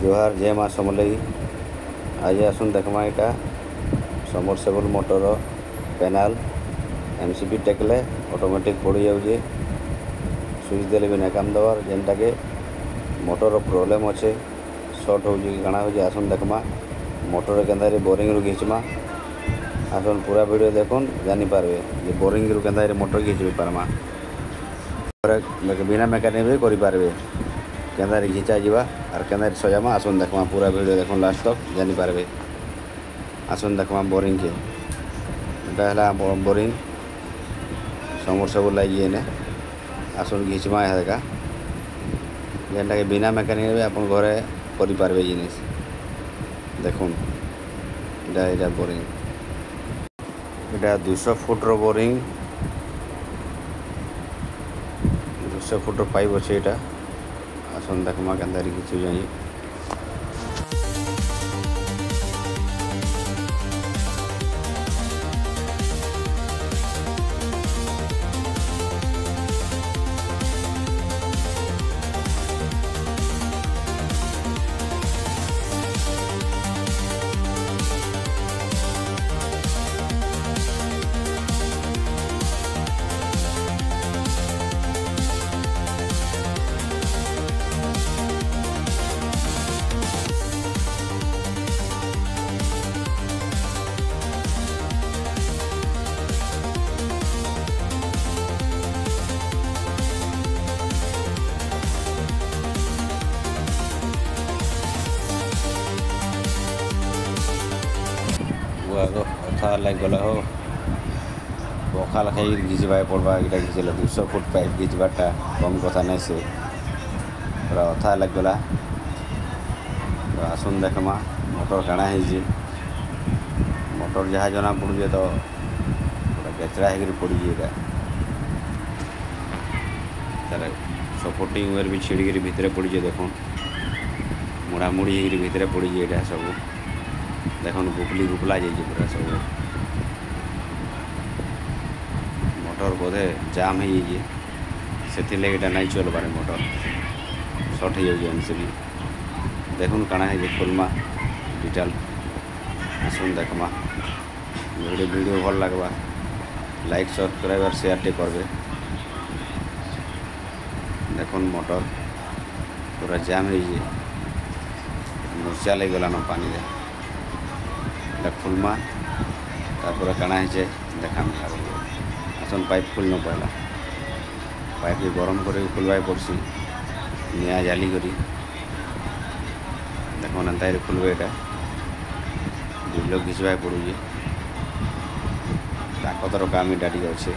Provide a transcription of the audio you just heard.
जोहार जय माँ समलई। आज आसन देखमा इटा सबमर्सिबल मोटर पैनल एमसीबी टेकले ऑटोमेटिक पड़ जाऊे। स्विच देले भी नहीं काम दबार जेनटा के मोटर प्रोब्लेम अच्छे सर्ट हो काଣା हो आसन देखमा मोटर के बोरिंग रू घिचमा। आसन पूरा वीडियो देखुन जानी पारबे जे बोरिंग रू के मोटर घिच पारमा। बिना मेकानिक भी करि पारबे के घिचा जावा और के सजामा। आसन देखमा पूरा वीडियो देखुन लास्ट तक जानी पारबे। आसन देखमा बोरिंग के इटा है बोरिंग सबमर्सिबल लगी ने। आसन घिचमा है जेनटा के बिना मेकानिक भी आप घरे करि पारबे जिनिस देखुन। इटा बोरिंग इटा 200 फुट रो बोरिंग 200 फुट रो पाइप अच्छे। इटा आसन देखमा के घिचु जाइए। अथा लग गला हो बखा लखाई घिचवा पड़वा। इटा घिचल 200 फुट पाइप घिचवाटा कम कथा नहीं से पूरा अथा लग गला। आसन देखमा मोटर काଣା है मोटर जहाँ जना पड़े तो पूरा केचड़ा हो पड़ी तार सपोर्टिंग वेयर भी छिड़क भितर पड़ी देख मुड़ामुड़ी भितर पड़ी सब देख गुपला जाइए पूरा सब मोटर बोधे जाम हो से नहीं चलबार मोटर सर्ट हो जाए से भी देखुन काଣା है खोलमा डिटेल। आसन देखमा वीडियो भल लगवा लाइक सब्सक्राइब और शेयर टे करबे। देखुन मोटर पूरा जाम हो मूर्छा लग गलान पानी रे खुलमा तापर काଣା है देखा आसन पाइप खुल न पड़ा पाइप गरम कर खुलवा पड़सी निआ जाली करी देख एंता खुलबे। यहाँ दुई लोग घिचवा पड़ूजे ताकतर काम इटा अच्छे।